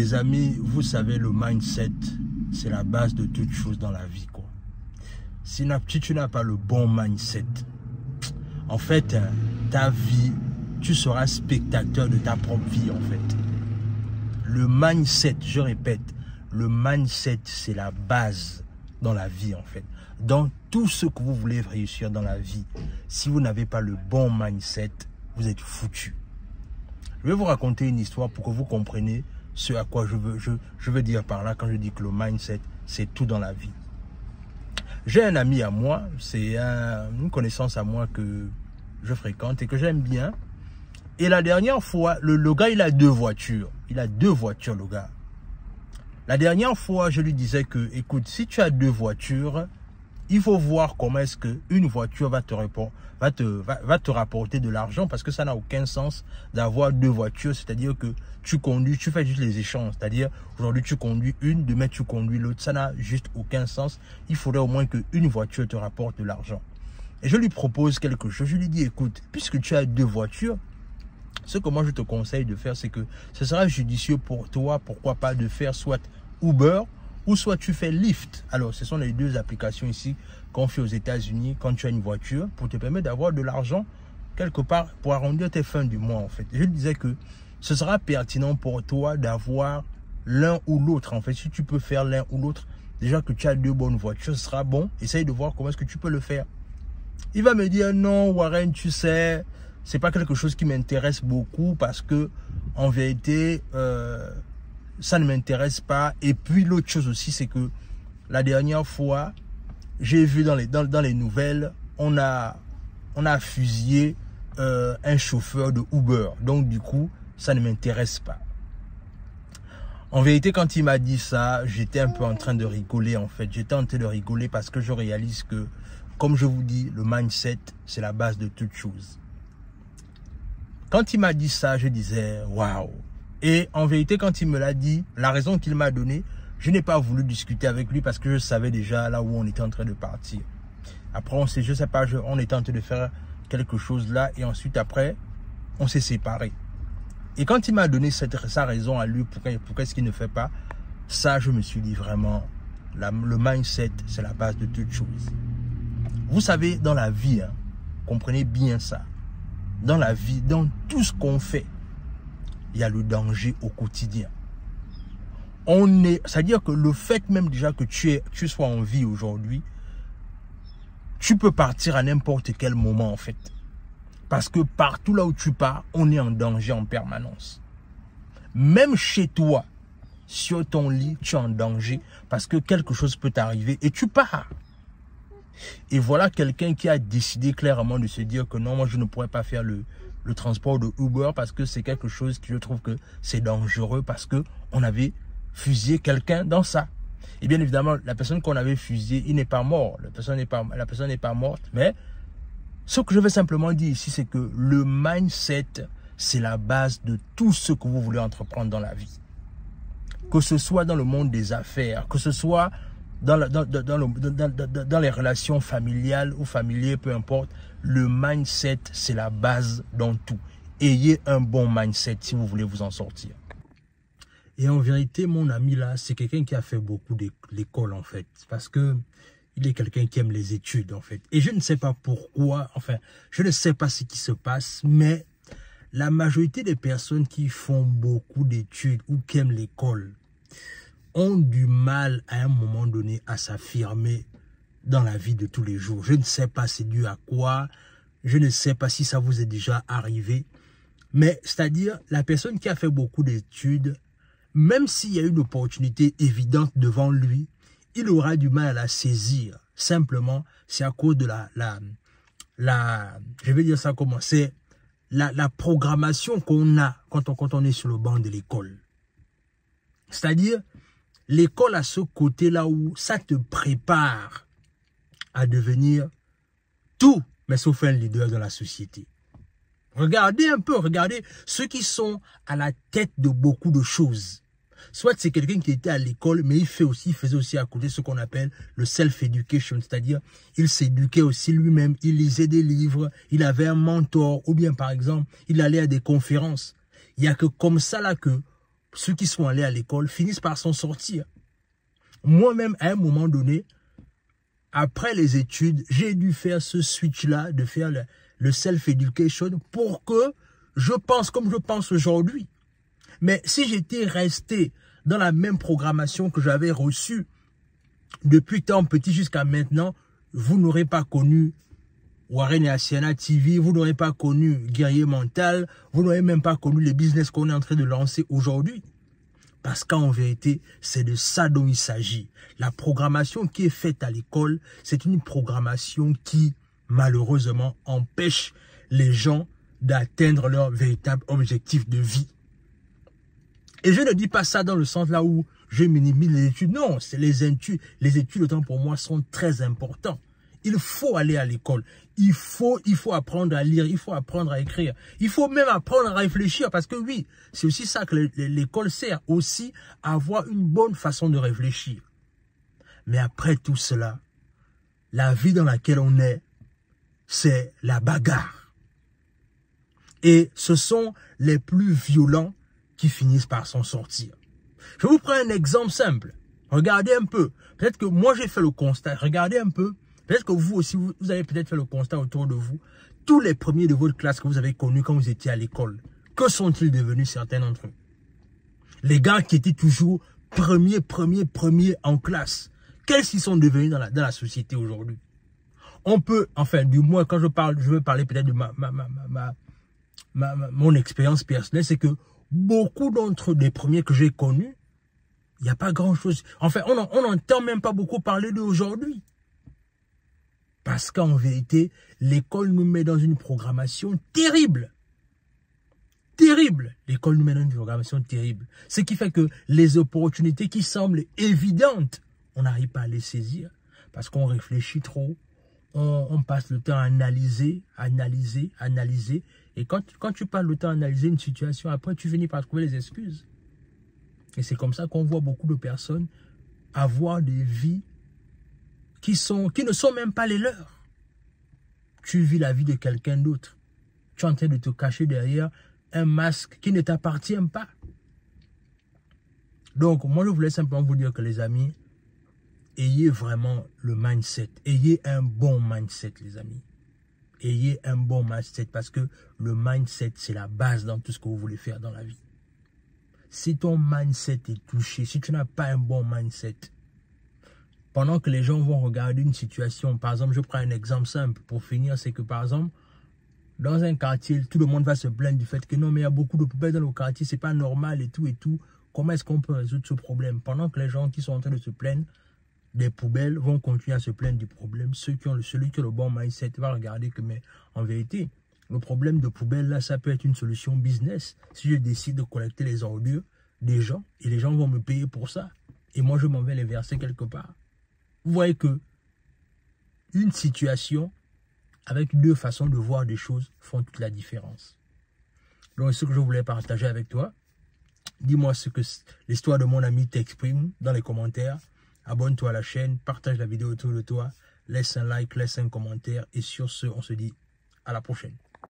Les amis, vous savez, le mindset, c'est la base de toute chose dans la vie, quoi. Si tu n'as pas le bon mindset, en fait, ta vie, tu seras spectateur de ta propre vie, en fait. Le mindset, je répète, le mindset, c'est la base dans la vie, en fait. Dans tout ce que vous voulez réussir dans la vie, si vous n'avez pas le bon mindset, vous êtes foutu. Je vais vous raconter une histoire pour que vous compreniez ce à quoi je veux dire par là quand je dis que le mindset, c'est tout dans la vie. J'ai un ami à moi, c'est une connaissance à moi que je fréquente et que j'aime bien. Et la dernière fois, le gars, il a 2 voitures. Il a 2 voitures, le gars. La dernière fois, je lui disais que, écoute, si tu as 2 voitures, il faut voir comment est-ce qu'une voiture va te rapporter de l'argent, parce que ça n'a aucun sens d'avoir 2 voitures. C'est-à-dire que tu conduis, tu fais juste les échanges. C'est-à-dire, aujourd'hui, tu conduis une, demain, tu conduis l'autre. Ça n'a juste aucun sens. Il faudrait au moins qu'une voiture te rapporte de l'argent. Et je lui propose quelque chose. Je lui dis, écoute, puisque tu as 2 voitures, ce que moi je te conseille de faire, c'est que ce sera judicieux pour toi, pourquoi pas, de faire soit Uber ou soit tu fais Lyft. Alors, ce sont les 2 applications ici qu'on fait aux États-Unis quand tu as une voiture pour te permettre d'avoir de l'argent quelque part pour arrondir tes fins du mois, en fait. Je disais que ce sera pertinent pour toi d'avoir l'un ou l'autre. En fait, si tu peux faire l'un ou l'autre, déjà que tu as 2 bonnes voitures, ce sera bon. Essaye de voir comment est-ce que tu peux le faire. Il va me dire, non, Warren, tu sais, c'est pas quelque chose qui m'intéresse beaucoup parce que, en vérité, ça ne m'intéresse pas. Et puis, l'autre chose aussi, c'est que la dernière fois, j'ai vu dans les nouvelles, on a fusillé un chauffeur de Uber. Donc, du coup, ça ne m'intéresse pas. En vérité, quand il m'a dit ça, j'étais un peu en train de rigoler, en fait. J'étais en train de rigoler parce que je réalise que, comme je vous dis, le mindset, c'est la base de toute chose. Quand il m'a dit ça, je disais, waouh. Et en vérité, quand il me l'a dit, la raison qu'il m'a donnée, je n'ai pas voulu discuter avec lui parce que je savais déjà là où on était en train de partir. Après, on était en train de faire quelque chose là et ensuite après, on s'est séparés. Et quand il m'a donné sa raison à lui, pourquoi est-ce qu'il ne fait pas, ça, je me suis dit vraiment, le mindset, c'est la base de toute chose. Vous savez, dans la vie, hein, comprenez bien ça. Dans la vie, dans tout ce qu'on fait, il y a le danger au quotidien. C'est-à-dire que le fait même déjà que tu sois en vie aujourd'hui, tu peux partir à n'importe quel moment en fait. Parce que partout là où tu pars, on est en danger en permanence. Même chez toi, sur ton lit, tu es en danger parce que quelque chose peut t'arriver et tu pars. Et voilà quelqu'un qui a décidé clairement de se dire que non, moi je ne pourrais pas faire le transport de Uber parce que c'est quelque chose qui je trouve que c'est dangereux parce que on avait fusillé quelqu'un dans ça. Et bien évidemment, la personne qu'on avait fusillé, il n'est pas mort. La personne n'est pas morte. Mais ce que je veux simplement dire ici, c'est que le mindset, c'est la base de tout ce que vous voulez entreprendre dans la vie. Que ce soit dans le monde des affaires, que ce soit dans les relations familiales ou familières, peu importe, le mindset, c'est la base dans tout. Ayez un bon mindset si vous voulez vous en sortir. Et en vérité, mon ami là, c'est quelqu'un qui a fait beaucoup de l'école en fait. Parce que il est quelqu'un qui aime les études en fait. Et je ne sais pas pourquoi, enfin, je ne sais pas ce qui se passe, mais la majorité des personnes qui font beaucoup d'études ou qui aiment l'école ont du mal à un moment donné à s'affirmer dans la vie de tous les jours. Je ne sais pas c'est dû à quoi, je ne sais pas si ça vous est déjà arrivé, mais c'est-à-dire la personne qui a fait beaucoup d'études, même s'il y a une opportunité évidente devant lui, il aura du mal à la saisir. Simplement, c'est à cause de je vais dire ça comment, c'est la programmation qu'on a quand on est sur le banc de l'école. C'est-à-dire, l'école a ce côté-là où ça te prépare à devenir tout, mais sauf un leader de la société. Regardez un peu, regardez ceux qui sont à la tête de beaucoup de choses. Soit c'est quelqu'un qui était à l'école, mais il faisait aussi à côté ce qu'on appelle le self-education, c'est-à-dire il s'éduquait aussi lui-même, il lisait des livres, il avait un mentor, ou bien par exemple, il allait à des conférences. Il n'y a que comme ça là que ceux qui sont allés à l'école finissent par s'en sortir. Moi-même, à un moment donné, après les études, j'ai dû faire ce switch-là, de faire le self-education pour que je pense comme je pense aujourd'hui. Mais si j'étais resté dans la même programmation que j'avais reçue depuis tant petit jusqu'à maintenant, vous n'aurez pas connu Warren et Asiana TV, vous n'aurez pas connu Guerrier Mental, vous n'aurez même pas connu les business qu'on est en train de lancer aujourd'hui. Parce qu'en vérité, c'est de ça dont il s'agit. La programmation qui est faite à l'école, c'est une programmation qui, malheureusement, empêche les gens d'atteindre leur véritable objectif de vie. Et je ne dis pas ça dans le sens là où je minimise les études. Non, c'est les études. Les études, autant pour moi, sont très importantes. Il faut aller à l'école. Il faut apprendre à lire. Il faut apprendre à écrire. Il faut même apprendre à réfléchir. Parce que oui, c'est aussi ça que l'école sert aussi à avoir une bonne façon de réfléchir. Mais après tout cela, la vie dans laquelle on est, c'est la bagarre. Et ce sont les plus violents qui finissent par s'en sortir. Je vous prends un exemple simple. Regardez un peu. Peut-être que moi j'ai fait le constat. Regardez un peu. Peut-être que vous aussi, vous avez peut-être fait le constat autour de vous. Tous les premiers de votre classe que vous avez connus quand vous étiez à l'école, que sont-ils devenus certains d'entre eux? Les gars qui étaient toujours premiers en classe, qu'est-ce qu'ils sont devenus dans la société aujourd'hui? On peut, enfin, du moins, quand je veux parler peut-être de mon expérience personnelle, c'est que beaucoup d'entre les premiers que j'ai connus, il n'y a pas grand-chose. Enfin, on n'entend même pas beaucoup parler d'aujourd'hui. Parce qu'en vérité, l'école nous met dans une programmation terrible. Terrible. L'école nous met dans une programmation terrible. Ce qui fait que les opportunités qui semblent évidentes, on n'arrive pas à les saisir. Parce qu'on réfléchit trop. On passe le temps à analyser. Et quand tu passes le temps à analyser une situation, après tu finis par trouver les excuses. Et c'est comme ça qu'on voit beaucoup de personnes avoir des vies qui ne sont même pas les leurs. Tu vis la vie de quelqu'un d'autre. Tu es en train de te cacher derrière un masque qui ne t'appartient pas. Donc, moi, je voulais simplement vous dire que les amis, ayez vraiment le mindset. Ayez un bon mindset, les amis. Ayez un bon mindset parce que le mindset, c'est la base dans tout ce que vous voulez faire dans la vie. Si ton mindset est touché, si tu n'as pas un bon mindset, pendant que les gens vont regarder une situation, par exemple, je prends un exemple simple pour finir, c'est que par exemple, dans un quartier, tout le monde va se plaindre du fait que non, mais il y a beaucoup de poubelles dans le quartier, c'est pas normal et tout. Comment est-ce qu'on peut résoudre ce problème? Pendant que les gens qui sont en train de se plaindre des poubelles vont continuer à se plaindre du problème, celui qui a le bon mindset va regarder que, mais en vérité, le problème de poubelle, là, ça peut être une solution business. Si je décide de collecter les ordures des gens, et les gens vont me payer pour ça, et moi, je m'en vais les verser quelque part. Vous voyez que une situation avec deux façons de voir des choses font toute la différence. Donc, ce que je voulais partager avec toi, dis-moi ce que l'histoire de mon ami t'exprime dans les commentaires. Abonne-toi à la chaîne, partage la vidéo autour de toi, laisse un like, laisse un commentaire. Et sur ce, on se dit à la prochaine.